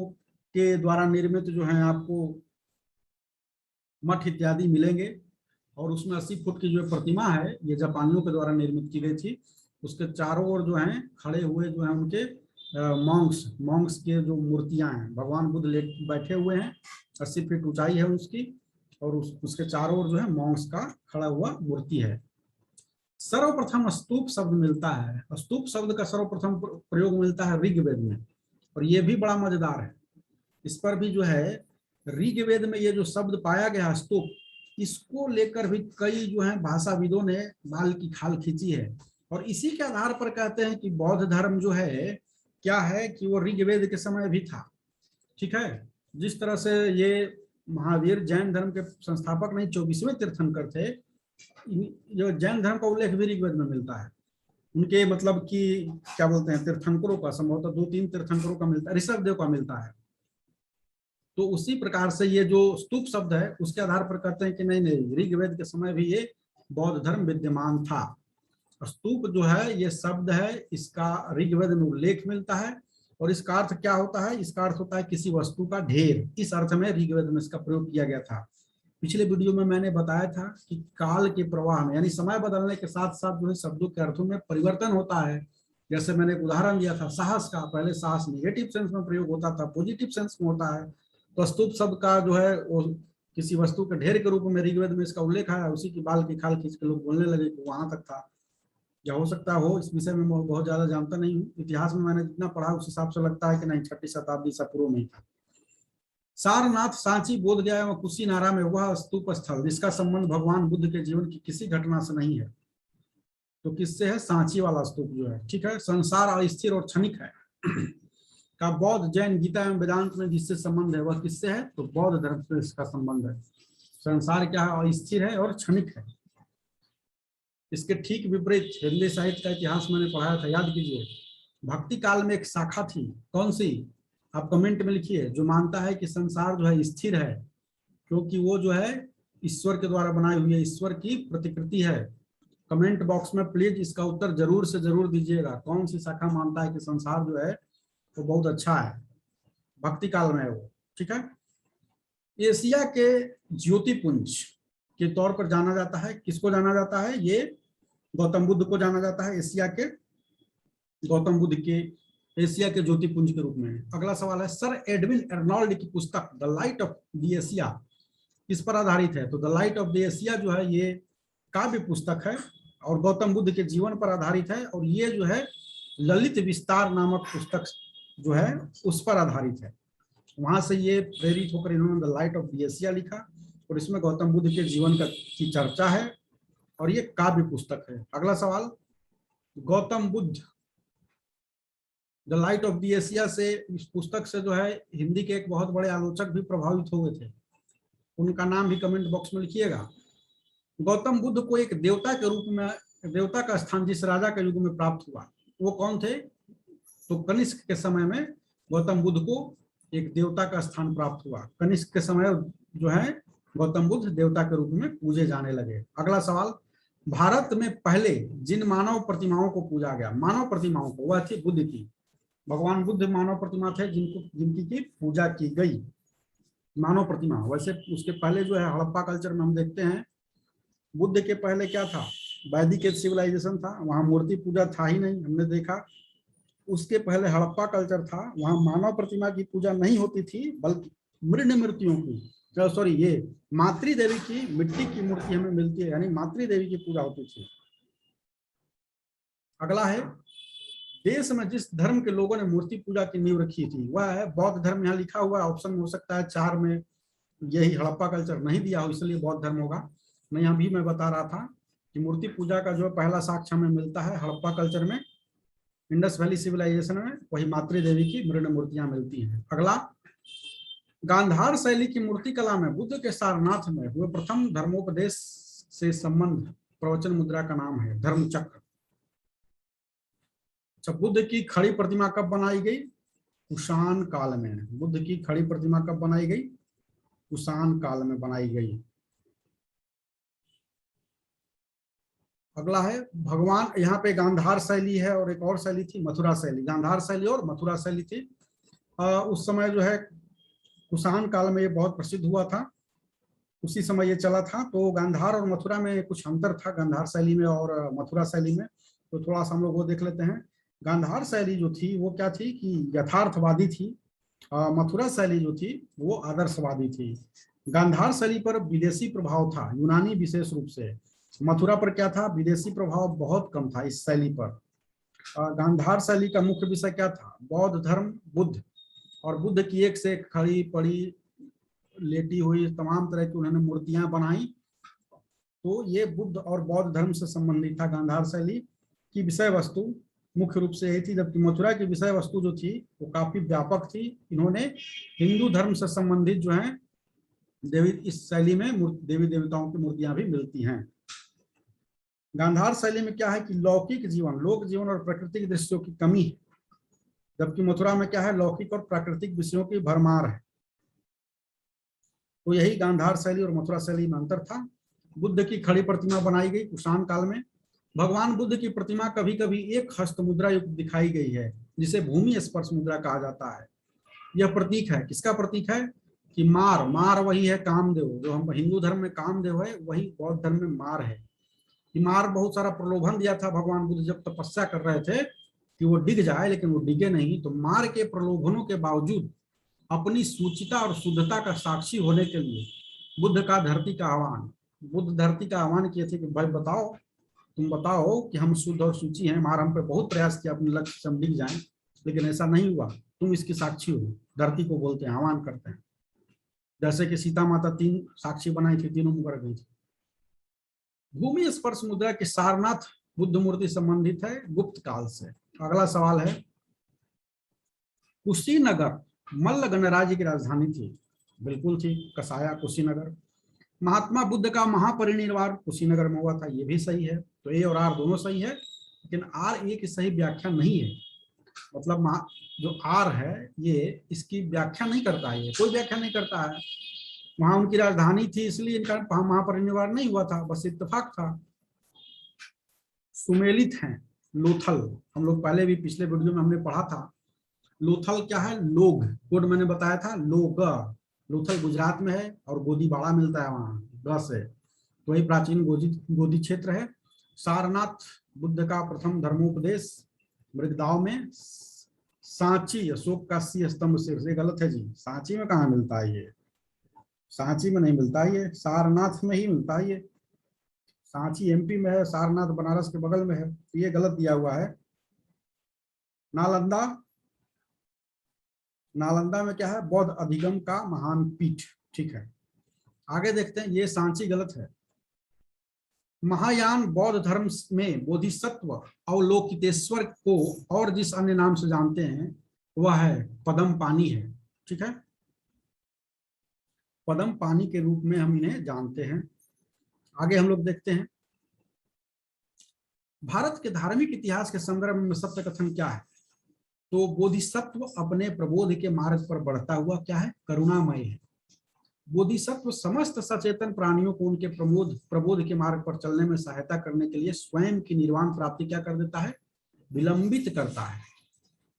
Speaker 1: के द्वारा निर्मित जो है आपको मठ इत्यादि मिलेंगे, और उसमें 80 फुट की जो प्रतिमा है ये जापानियों के द्वारा निर्मित की गई थी। उसके चारों ओर जो हैं खड़े हुए जो हैं उनके मॉन्क्स के जो मूर्तियां हैं, भगवान बुद्ध बैठे हुए हैं, 80 फीट ऊंचाई है उसकी, और उसके चारों ओर जो है मॉन्क्स का खड़ा हुआ मूर्ति है। सर्वप्रथम स्तूप शब्द मिलता है, स्तूप शब्द का सर्वप्रथम प्रयोग मिलता है ऋग्वेद में, और ये भी बड़ा मजेदार है। इस पर भी जो है ऋग्वेद में ये जो शब्द पाया गया स्तूप, इसको लेकर भी कई जो है भाषाविदों ने बाल की खाल खींची है, और इसी के आधार पर कहते हैं कि बौद्ध धर्म जो है क्या है कि वो ऋग्वेद के समय भी था। ठीक है, जिस तरह से ये महावीर जैन धर्म के संस्थापक नहीं 24वें तीर्थंकर थे, जो जैन धर्म का उल्लेख भी ऋग्वेद में मिलता है। उनके मतलब कि क्या बोलते हैं तीर्थंकरों का, संभवतः 2-3 तीर्थंकरों का मिलता है, ऋषभ देव का मिलता है। तो उसी प्रकार से ये जो स्तूप शब्द है उसके आधार पर कहते हैं कि नहीं नहीं, ऋग्वेद के समय भी ये बौद्ध धर्म विद्यमान था। स्तूप जो है ये शब्द है, इसका ऋग्वेद में उल्लेख मिलता है, और इसका अर्थ क्या होता है? इसका अर्थ होता है किसी वस्तु का ढेर, इस अर्थ में ऋग्वेद में इसका प्रयोग किया गया था। पिछले वीडियो में मैंने बताया था कि काल के प्रवाह में, यानी समय बदलने के साथ साथ जो है शब्दों के अर्थों में परिवर्तन होता है। जैसे मैंने एक उदाहरण दिया था साहस का, पहले साहस निगेटिव सेंस में प्रयोग होता था, पॉजिटिव सेंस में होता है। तो स्तूप शब्द का जो है वो किसी वस्तु के ढेर के रूप में ऋग्वेद में इसका उल्लेख है, उसी की बाल की खाल खींच के लोग बोलने लगे कि वहां तक था, या हो सकता हो, इस विषय में मैं बहुत ज्यादा जानता नहीं हूँ। इतिहास में मैंने जितना पढ़ा उस हिसाब से लगता है कि नहीं 6वीं शताब्दी ईसा पूर्व में था। सारनाथ, सांची, बोधगया एवं कुशीनारा में वह स्तूप स्थल जिसका संबंध भगवान बुद्ध के जीवन की किसी घटना से नहीं है, तो किससे है? सांची वाला स्तूप जो है। ठीक है, संसार अस्थिर और क्षणिक है का बौद्ध जैन गीता एवं वेदांत में जिससे संबंध है वह किससे है? तो बौद्ध धर्म से इसका संबंध है। संसार क्या है? अस्थिर है और क्षणिक है। इसके ठीक विपरीत हिंदी साहित्य का इतिहास मैंने पढ़ाया था, याद कीजिए। भक्ति काल में एक शाखा थी, कौन सी? आप कमेंट में लिखिए, जो मानता है कि संसार जो है स्थिर है क्योंकि वो जो है ईश्वर के द्वारा बनाई हुई है, ईश्वर की प्रतिकृति है। कमेंट बॉक्स में प्लीज इसका उत्तर जरूर से जरूर दीजिएगा, कौन सी शाखा मानता है कि संसार जो है वो बहुत अच्छा है, भक्ति काल में है वो। ठीक है, एशिया के ज्योतिपुंज के तौर पर जाना जाता है, किसको जाना जाता है? ये गौतम बुद्ध को जाना जाता है, एशिया के गौतम बुद्ध के एशिया के ज्योतिपुंज के रूप में। अगला सवाल है, सर एडविन अर्नोल्ड की पुस्तक the light of the Asia किस पर आधारित है? तो the light of the Asia जो है ये काव्य पुस्तक है और गौतम बुद्ध के जीवन पर आधारित है, और ये जो है ललित विस्तार नामक पुस्तक जो है उस पर आधारित है। वहां से ये प्रेरित होकर इन्होंने the light of the Asia लिखा, और इसमें गौतम बुद्ध के जीवन की चर्चा है, और ये काव्य पुस्तक है। अगला सवाल, Gautam Buddha the light of the Asia से, इस पुस्तक से जो है हिंदी के एक बहुत बड़े आलोचक भी प्रभावित हो गए थे, उनका नाम भी कमेंट बॉक्स में लिखिएगा। गौतम बुद्ध को एक देवता के रूप में, देवता का स्थान जिस राजा के युग में प्राप्त हुआ वो कौन थे? तो कनिष्क के समय में गौतम बुद्ध को एक देवता का स्थान प्राप्त हुआ। कनिष्क के समय जो है गौतम बुद्ध देवता के रूप में पूजे जाने लगे। अगला सवाल, भारत में पहले जिन मानव प्रतिमाओं को पूजा गया, मानव प्रतिमाओं को, वह थी बुद्ध की। भगवान बुद्ध मानव प्रतिमा थे जिनकी की पूजा की गई, मानव प्रतिमा। वैसे उसके पहले जो है हड़प्पा कल्चर में हम देखते हैं, बुद्ध के पहले क्या था? वैदिक सिविलाइजेशन था, वहां मूर्ति पूजा था ही नहीं, हमने देखा। उसके पहले हड़प्पा कल्चर था, वहां मानव प्रतिमा की पूजा नहीं होती थी, बल्कि मृण मूर्तियों की, सॉरी ये मातृ देवी की मिट्टी की मूर्ति हमें मिलती है, यानी मातृ देवी की पूजा होती थी। अगला है, देश में जिस धर्म के लोगों ने मूर्ति पूजा की नींव रखी थी वह है बौद्ध धर्म। यहाँ लिखा हुआ ऑप्शन हो सकता है 4 में यही हड़प्पा कल्चर नहीं दिया हो, इसलिए बौद्ध धर्म होगा। मैं यहाँ भी मैं बता रहा था कि मूर्ति पूजा का जो पहला साक्ष्य हमें मिलता है हड़प्पा कल्चर में, इंडस वैली सिविलाइजेशन में, वही मातृ देवी की मृण मूर्तियां मिलती हैं। अगला, गांधार शैली की मूर्ति कला में बुद्ध के सारनाथ में हुए प्रथम धर्मोपदेश से संबंध प्रवचन मुद्रा का नाम है धर्मचक्र। अच्छा, बुद्ध की खड़ी प्रतिमा कब बनाई गई? कुषाण काल में। बुद्ध की खड़ी प्रतिमा कब बनाई गई? कुषाण काल में बनाई गई। अगला है भगवान, यहाँ पे गांधार शैली है और एक और शैली थी मथुरा शैली। गांधार शैली और मथुरा शैली थी। उस समय जो है कुषाण काल में ये बहुत प्रसिद्ध हुआ था, उसी समय ये चला था। तो गांधार और मथुरा में कुछ अंतर था, गांधार शैली में और मथुरा शैली में। तो थोड़ा सा हम लोग वो देख लेते हैं। गांधार शैली जो थी वो क्या थी कि यथार्थवादी थी। मथुरा शैली जो थी वो आदर्शवादी थी। गांधार शैली पर विदेशी प्रभाव था, यूनानी विशेष रूप से। मथुरा पर क्या था? विदेशी प्रभाव बहुत कम था इस शैली पर। गांधार शैली का मुख्य विषय क्या था? बौद्ध धर्म, बुद्ध, और बुद्ध की एक से एक खड़ी पड़ी लेटी हुई तमाम तरह की उन्होंने मूर्तियां बनाई। तो ये बुद्ध और बौद्ध धर्म से संबंधित था। गांधार शैली की विषय वस्तु मुख्य रूप से यही थी, जबकि मथुरा की विषय वस्तु जो थी वो काफी व्यापक थी। इन्होंने हिंदू धर्म से संबंधित जो है देवी, इस शैली में देवी देवताओं की मूर्तियां भी मिलती हैं। गांधार शैली में क्या है कि लौकिक जीवन, लोक जीवन और प्राकृतिक दृश्यों की कमी है, जबकि मथुरा में क्या है? लौकिक और प्राकृतिक विषयों की भरमार है। तो यही गांधार शैली और मथुरा शैली में अंतर था। बुद्ध की खड़ी प्रतिमा बनाई गई कुषाण काल में। भगवान बुद्ध की प्रतिमा कभी कभी एक हस्त मुद्रा युक्त दिखाई गई है, जिसे भूमि स्पर्श मुद्रा कहा जाता है। यह प्रतीक है, किसका प्रतीक है? कि मार, मार वही है कामदेव, जो हम हिंदू धर्म में कामदेव है वही बौद्ध धर्म में मार है। कि मार बहुत सारा प्रलोभन दिया था भगवान बुद्ध जब तपस्या कर रहे थे कि वो डिग जाए, लेकिन वो डिगे नहीं। तो मार के प्रलोभनों के बावजूद अपनी सूचिता और शुद्धता का साक्षी होने के लिए बुद्ध का धरती का आह्वान, बुद्ध धरती का आह्वान किए थे कि भाई बताओ, तुम बताओ कि हम शुद्ध और सूची हैं। मार हम पे बहुत प्रयास किया अपने लक्ष्य से हम डिग जाएं, लेकिन ऐसा नहीं हुआ, तुम इसकी साक्षी हो। धरती को बोलते हैं, आह्वान करते हैं। जैसे कि सीता माता 3 साक्षी बनाई थी, तीनों मुकर गई थी। भूमि स्पर्श मुद्रा के सारनाथ बुद्ध मूर्ति संबंधित है गुप्त काल से। अगला सवाल है, कुशीनगर मल्ल गणराज्य की राजधानी थी? बिल्कुल थी, कसाया कुशीनगर। महात्मा बुद्ध का महापरिनिर्वाण कुशीनगर में हुआ था? ये भी सही है। तो ए और आर दोनों सही है, लेकिन आर ए की सही व्याख्या नहीं है। मतलब जो आर है ये इसकी व्याख्या नहीं करता है, ये कोई व्याख्या नहीं करता है। वहां उनकी राजधानी थी इसलिए इनका महापरिनिर्वाण नहीं हुआ था, बस इत्तेफाक था। सुमेलित हैं लोथल, हम लोग पहले भी पिछले वीडियो में हमने पढ़ा था। लोथल क्या है? लोग, कोड मैंने बताया था लोग। लोथल गुजरात में है और गोदीबाड़ा मिलता है वहां ग से, तो वही प्राचीन गोदी क्षेत्र है। सारनाथ बुद्ध का प्रथम धर्मोपदेश मृगदाव में। सांची अशोक का सी स्तंभ शीर्ष, ये गलत है जी। सांची में कहाँ मिलता है ये? सांची में नहीं मिलता है ये, सारनाथ में ही मिलता है ये। सांची एमपी में है, सारनाथ बनारस के बगल में है, तो ये गलत दिया हुआ है। नालंदा, नालंदा में क्या है? बौद्ध अधिगम का महान पीठ। ठीक है, आगे देखते हैं। ये सांची गलत है। महायान बौद्ध धर्म में बोधिसत्व अवलोकितेश्वर को और जिस अन्य नाम से जानते हैं वह है पदम पानी है। ठीक है, पदम पानी के रूप में हम इन्हें जानते हैं। आगे हम लोग देखते हैं, भारत के धार्मिक इतिहास के संदर्भ में सत्य कथन क्या है? तो बोधिसत्व अपने प्रबोध के मार्ग पर बढ़ता हुआ क्या है? करुणामय है। बोधिसत्व समस्त सचेतन प्राणियों को उनके प्रबोध के मार्ग पर चलने में सहायता करने के लिए स्वयं की निर्वाण प्राप्ति क्या कर देता है? विलंबित करता है।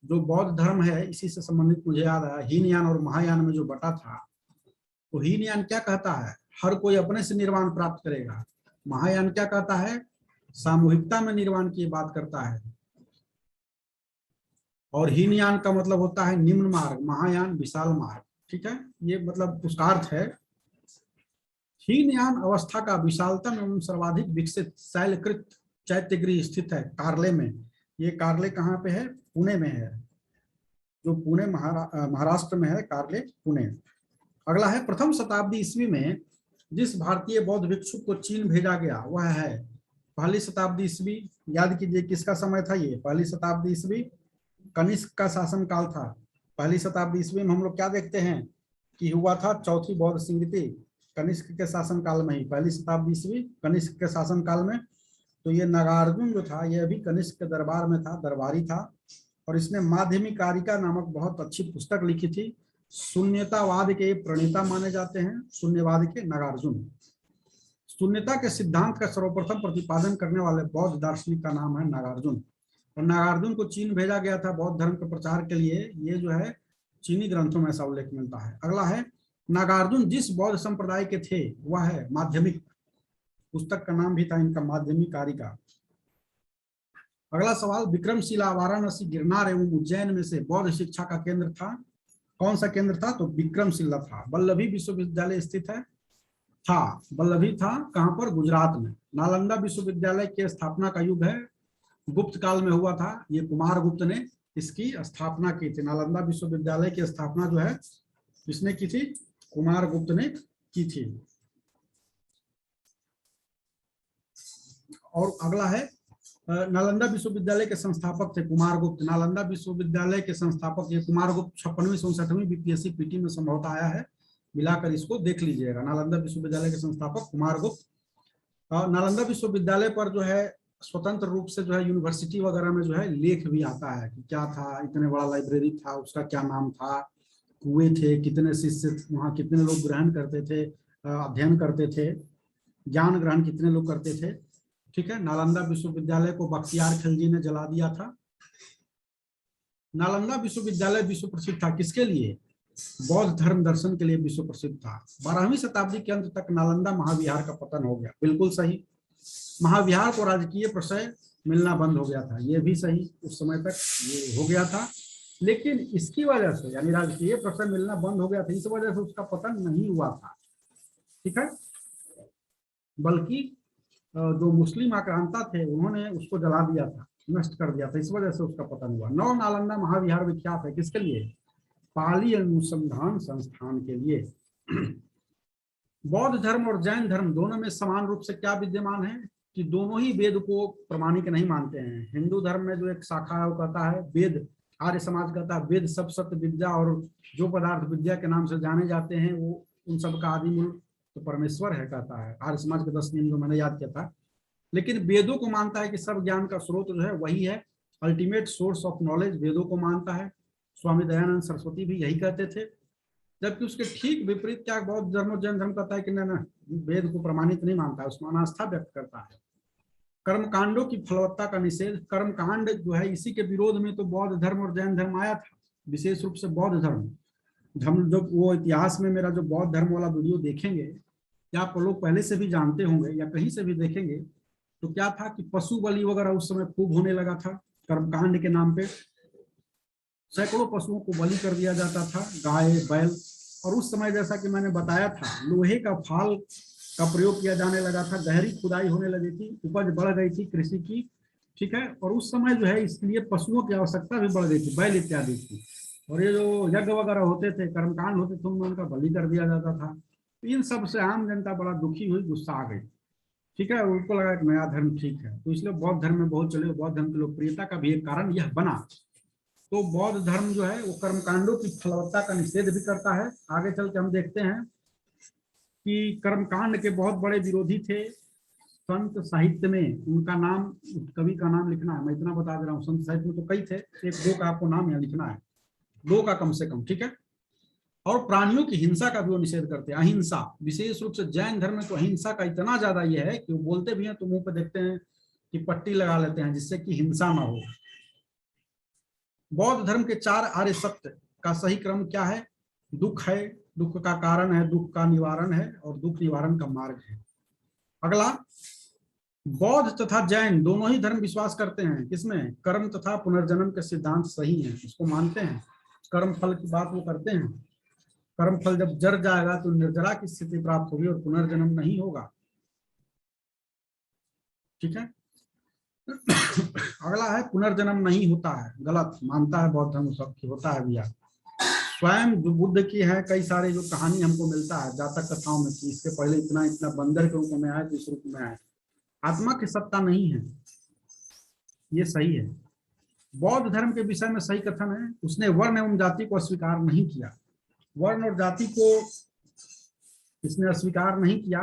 Speaker 1: जो बौद्ध धर्म है इसी से संबंधित मुझे याद आया, हीनयान और महायान में जो बटा था, तो हीनयान क्या कहता है? हर कोई अपने से निर्वाण प्राप्त करेगा। महायान क्या कहता है? सामूहिकता में निर्वाण की बात करता है। और हीनयान का मतलब होता है निम्न मार्ग, महायान विशाल मार्ग। ठीक है, ये मतलब उसका अर्थ है। हीनयान अवस्था का विशालतम एवं सर्वाधिक विकसित शैलकृत चैत्यगृह स्थित है कार्ले में। ये कार्ले कहाँ पे है? पुणे में है, जो पुणे महाराष्ट्र में है, कार्ले पुणे। अगला है, प्रथम शताब्दी ईस्वी में जिस भारतीय बौद्ध भिक्षुक को चीन भेजा गया वह है? पहली शताब्दी ईस्वी। याद कीजिए किसका समय था ये? पहली शताब्दी ईस्वी कनिष्क का शासन काल था। पहली शताब्दी ईस्वी में हम लोग क्या देखते हैं? कि हुआ था चौथी बौद्ध संगति कनिष्क के शासन काल में ही, 1ली शताब्दी ईस्वी कनिष्क के शासन काल में। तो ये नागार्जुन जो था ये भी कनिष्क के दरबार में था, दरबारी था, और इसने माध्यमिकारिका नामक बहुत अच्छी पुस्तक लिखी थी। शून्यतावाद के प्रणेता माने जाते हैं, शून्यवाद के नागार्जुन। शून्यता के सिद्धांत का सर्वप्रथम प्रतिपादन करने वाले बौद्ध दार्शनिक का नाम है नागार्जुन। और नागार्जुन को चीन भेजा गया था बौद्ध धर्म के प्रचार के लिए, ये जो है चीनी ग्रंथों में ऐसा उल्लेख मिलता है। अगला है नागार्जुन जिस बौद्ध संप्रदाय के थे वह है माध्यमिक, पुस्तक का नाम भी था इनका माध्यमिकारिका। अगला सवाल, विक्रमशिला वाराणसी, गिरनार एवं उज्जैन में से बौद्ध शिक्षा का केंद्र था। कौन सा केंद्र था? तो विक्रमशिला था। वल्लभी विश्वविद्यालय स्थित है, था, वल्लभी था, कहां पर? गुजरात में। नालंदा विश्वविद्यालय के स्थापना का युग है, गुप्त काल में हुआ था, ये कुमार गुप्त ने इसकी स्थापना की थी। नालंदा विश्वविद्यालय की स्थापना जो है किसने की थी? कुमार गुप्त ने की थी। और अगला है नालंदा विश्वविद्यालय के संस्थापक थे कुमार गुप्त। नालंदा विश्वविद्यालय के संस्थापक ये कुमार गुप्त 56वीं 67वीं बीपीएससी पीटी में संभवतः आया है, मिलाकर इसको देख लीजिएगा। नालंदा विश्वविद्यालय के संस्थापक कुमार गुप्त। नालंदा विश्वविद्यालय पर जो है स्वतंत्र रूप से जो है यूनिवर्सिटी वगैरह में जो है लेख भी आता है कि क्या था, इतने बड़ा लाइब्रेरी था, उसका क्या नाम था, कुएं थे, कितने शिष्य वहाँ, कितने लोग ग्रहण करते थे, अध्ययन करते थे, ज्ञान ग्रहण कितने लोग करते थे। ठीक है, नालंदा विश्वविद्यालय को बख्तियार खिलजी ने जला दिया था। नालंदा विश्वविद्यालय विश्व प्रसिद्ध था किसके लिए? बौद्ध धर्म दर्शन के लिए विश्व प्रसिद्ध था। 12वीं शताब्दी के अंत तक नालंदा महाविहार का पतन हो गया, बिल्कुल सही। महाविहार को राजकीय प्रशय मिलना बंद हो गया था, ये भी सही, उस समय तक ये हो गया था। लेकिन इसकी वजह से यानी राजकीय प्रशय मिलना बंद हो गया था, इस वजह से उसका पतन नहीं हुआ था। ठीक है, बल्कि जो मुस्लिम आक्रांता थे उन्होंने उसको जला दिया था, नष्ट कर दिया था, इस वजह से उसका पतन हुआ। नौ नालंदा महाविहार विख्यात है किसके लिए? पाली अनुसंधान संस्थान के लिए। बौद्ध धर्म और जैन धर्म दोनों में समान रूप से क्या विद्यमान है कि दोनों ही वेद को प्रमाणिक नहीं मानते हैं। हिंदू धर्म में जो एक शाखा है वो कहता है वेद, आर्य समाज कहता है वेद सब सत्य विद्या और जो पदार्थ विद्या के नाम से जाने जाते हैं वो उन सब का आदि मूल तो परमेश्वर है, कहता है। आर्य समाज के 10 नियम जो मैंने याद किया था। लेकिन वेदों को मानता है कि सब ज्ञान का स्रोत जो है वही है, अल्टीमेट सोर्स ऑफ नॉलेज वेदों को मानता है। स्वामी दयानंद सरस्वती भी यही कहते थे। जबकि उसके ठीक विपरीत क्या बौद्ध धर्म और जैन धर्म कहता है कि ना वेद को प्रमाणित नहीं मानता है, उसमें अनास्था व्यक्त करता है। कर्मकांडों की फलवत्ता का निषेध, कर्मकांड जो है इसी के विरोध में तो बौद्ध धर्म और जैन धर्म आया था। विशेष रूप से बौद्ध धर्म जब वो इतिहास में मेरा जो बौद्ध धर्म वाला वीडियो देखेंगे, या आप लोग पहले से भी जानते होंगे या कहीं से भी देखेंगे, तो क्या था कि पशु बलि वगैरह उस समय खूब होने लगा था। कर्मकांड के नाम पे सैकड़ों पशुओं को बलि कर दिया जाता था, गाय बैल। और उस समय जैसा कि मैंने बताया था लोहे का फाल का प्रयोग किया जाने लगा था, गहरी खुदाई होने लगी थी, उपज बढ़ गई थी कृषि की। ठीक है, और उस समय जो है इसके लिए पशुओं की आवश्यकता भी बढ़ गई थी, बैल इत्यादि की। और ये जो यज्ञ वगैरह होते थे, कर्मकांड होते थे, उनमें उनका बलि कर दिया जाता था। इन सब से आम जनता बड़ा दुखी हुई, गुस्सा आ गई। ठीक है, उनको लगा कि नया धर्म ठीक है, तो इसलिए बौद्ध धर्म में बहुत चले। बौद्ध धर्म की लोकप्रियता का भी एक कारण यह बना। तो बौद्ध धर्म जो है वो कर्मकांडों की फलवत्ता का निषेध भी करता है। आगे चल के हम देखते हैं कि कर्मकांड के बहुत बड़े विरोधी थे संत साहित्य में। उनका नाम, कवि का नाम लिखना है, मैं इतना बता दे रहा हूँ। संत साहित्य में तो कई थे, एक दो का आपको नाम यहाँ लिखना है, 2 का कम से कम। ठीक है, और प्राणियों की हिंसा का भी वो निषेध करते हैं, अहिंसा। विशेष रूप से जैन धर्म में तो अहिंसा का इतना ज्यादा ये है कि वो बोलते भी हैं तो मुंह पे देखते हैं कि पट्टी लगा लेते हैं जिससे कि हिंसा ना हो। बौद्ध धर्म के 4 आर्य सत्य का सही क्रम क्या है? दुख है, दुख का कारण है, दुख का निवारण है, और दुख निवारण का मार्ग है। अगला, बौद्ध तथा जैन दोनों ही धर्म विश्वास करते हैं किसमें? कर्म तथा पुनर्जन्म के सिद्धांत सही हैं, इसको मानते हैं। कर्म फल की बात वो करते हैं। कर्म फल जब जर जाएगा तो निर्जरा की स्थिति प्राप्त होगी और पुनर्जन्म नहीं होगा। ठीक है, अगला है पुनर्जन्म नहीं होता है, गलत मानता है बौद्ध धर्म सबकी, होता है भैया। स्वयं बुद्ध की है कई सारे जो कहानी हमको मिलता है जातक कथाओं में कि इसके पहले इतना इतना बंदर के रूप में आए तो इस रूप में आए। आत्मा की सत्ता नहीं है, ये सही है। बौद्ध धर्म के विषय में सही कथन है, उसने वर्ण एवं जाति को अस्वीकार नहीं किया। वर्ण और जाति को इसने अस्वीकार नहीं किया,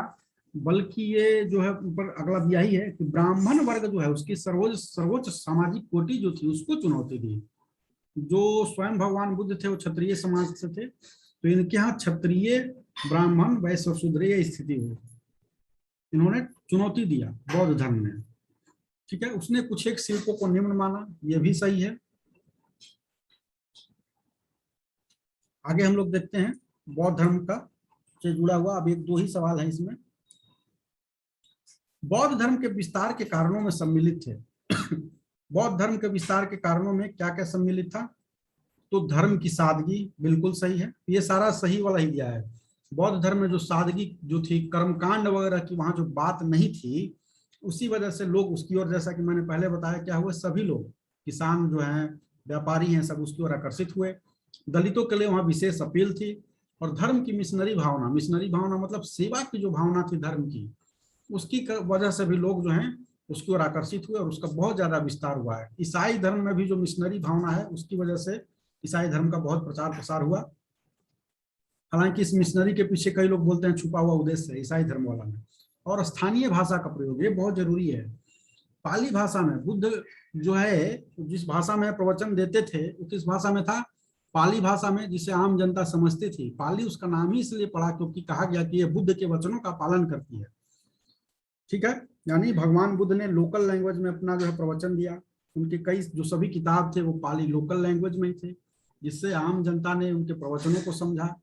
Speaker 1: बल्कि ये जो है ऊपर अगला दिया ही है कि ब्राह्मण वर्ग जो है उसकी सर्वोच्च सामाजिक कोटि जो थी उसको चुनौती दी। जो स्वयं भगवान बुद्ध थे वो क्षत्रिय समाज से थे, तो इनके यहाँ क्षत्रिय, ब्राह्मण, वैश्य और शूद्र ये स्थिति हुई, इन्होंने चुनौती दिया बौद्ध धर्म में। ठीक है, उसने कुछ एक शिल्पों को निम्न माना, ये भी सही है। आगे हम लोग देखते हैं बौद्ध धर्म का से जुड़ा हुआ, अब एक दो ही सवाल है इसमें। बौद्ध धर्म के विस्तार के कारणों में सम्मिलित थे। बौद्ध धर्म के विस्तार के कारणों में क्या क्या सम्मिलित था? तो धर्म की सादगी, बिल्कुल सही है, ये सारा सही वाला ही दिया है। बौद्ध धर्म में जो सादगी जो थी, कर्मकांड वगैरह की वहां जो बात नहीं थी, उसी वजह से लोग उसकी ओर, जैसा कि मैंने पहले बताया, क्या हुआ, सभी लोग, किसान जो हैं, व्यापारी हैं, सब उसकी ओर आकर्षित हुए। दलितों के लिए वहां विशेष अपील थी, और धर्म की मिशनरी भावना मतलब सेवा की जो भावना थी धर्म की, उसकी वजह से भी लोग जो हैं उसकी ओर आकर्षित हुए, और उसका बहुत ज्यादा विस्तार हुआ है। ईसाई धर्म में भी जो मिशनरी भावना है, उसकी वजह से ईसाई धर्म का बहुत प्रचार प्रसार हुआ। हालांकि इस मिशनरी के पीछे कई लोग बोलते हैं छुपा हुआ उद्देश्य है ईसाई धर्म वाला में। और स्थानीय भाषा का प्रयोग, ये बहुत जरूरी है। पाली भाषा में बुद्ध जो है, जिस भाषा में प्रवचन देते थे, वो किस भाषा में था? पाली भाषा में, जिसे आम जनता समझती थी। पाली उसका नाम ही इसलिए पड़ा क्योंकि कहा गया कि यह बुद्ध के वचनों का पालन करती है। ठीक है, यानी भगवान बुद्ध ने लोकल लैंग्वेज में अपना जो है प्रवचन दिया। उनके कई जो सभी किताब थे वो पाली लोकल लैंग्वेज में ही थे, जिससे आम जनता ने उनके प्रवचनों को समझा।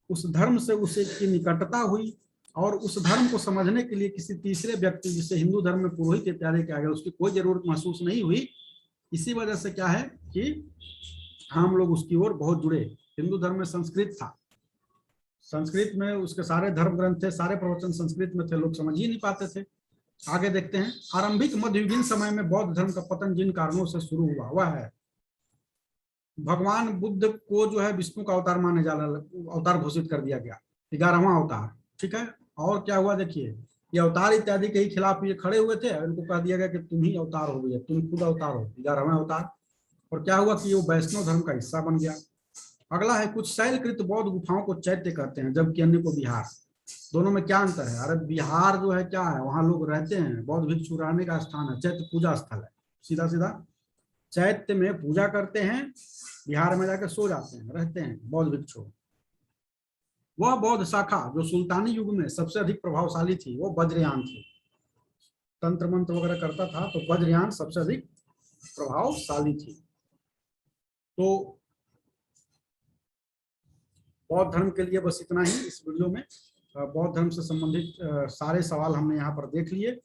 Speaker 1: उस धर्म से उसे की निकटता हुई, और उस धर्म को समझने के लिए किसी तीसरे व्यक्ति, जिसे हिंदू धर्म में पुरोहित इत्यादि कहा गया, उसकी कोई जरूरत महसूस नहीं हुई। इसी वजह से क्या है कि हम लोग उसकी ओर बहुत जुड़े। हिंदू धर्म में संस्कृत था, संस्कृत में उसके सारे धर्म ग्रंथ थे, सारे प्रवचन संस्कृत में थे, लोग समझ ही नहीं पाते थे। आगे देखते हैं, आरंभिक मध्ययुगीन समय में बौद्ध धर्म का पतन जिन कारणों से शुरू हुआ वह है, भगवान बुद्ध को जो है विष्णु का अवतार माने जा अवतार घोषित कर दिया गया, 11वां अवतार। ठीक है, और क्या हुआ देखिए, ये अवतार इत्यादि के ही खिलाफ ये खड़े हुए थे, इनको कह दिया गया कि तुम ही अवतार हो गए, तुम खुद अवतार हो, 11वां अवतार। और क्या हुआ कि वो वैष्णव धर्म का हिस्सा बन गया। अगला है, कुछ शैलकृत बौद्ध गुफाओं को चैत्य कहते हैं, जबकि अन्य को विहार। दोनों में क्या अंतर है? अरे विहार जो है क्या है, वहां लोग रहते हैं, बौद्ध भिक्षु रहने का स्थान है, चैत्य पूजा स्थल है। सीधा सीधा चैत्य में पूजा करते हैं, बिहार में जाकर सो जाते हैं, रहते हैं बौद्ध भिक्षु। वह बौद्ध शाखा जो सुल्तानी युग में सबसे अधिक प्रभावशाली थी, वो वज्रयान थी। तंत्र मंत्र वगैरह करता था, तो वज्रयान सबसे अधिक प्रभावशाली थी। तो बौद्ध धर्म के लिए बस इतना ही इस वीडियो में। बौद्ध धर्म से संबंधित सारे सवाल हमने यहाँ पर देख लिए।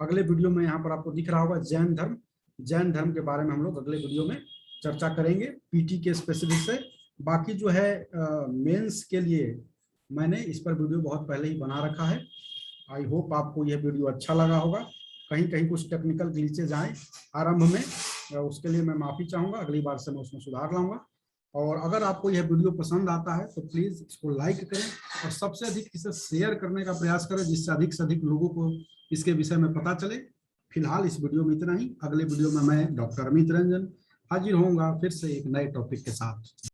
Speaker 1: अगले वीडियो में यहाँ पर आपको दिख रहा होगा जैन धर्म। जैन धर्म के बारे में हम लोग अगले वीडियो में चर्चा करेंगे, पीटी के स्पेसिफिक से। बाकी जो है मेंस के लिए मैंने इस पर वीडियो बहुत पहले ही बना रखा है। आई होप आपको यह वीडियो अच्छा लगा होगा। कहीं कहीं कुछ टेक्निकल ग्लिचेज आए आरंभ में, उसके लिए मैं माफ़ी चाहूँगा, अगली बार से मैं उसमें सुधार लाऊंगा। और अगर आपको यह वीडियो पसंद आता है तो प्लीज़ इसको लाइक करें, और सबसे अधिक इसे शेयर करने का प्रयास करें, जिससे अधिक से अधिक लोगों को इसके विषय में पता चले। फिलहाल इस वीडियो में इतना ही। अगले वीडियो में मैं डॉक्टर अमित रंजन हाजिर होऊंगा फिर से एक नए टॉपिक के साथ।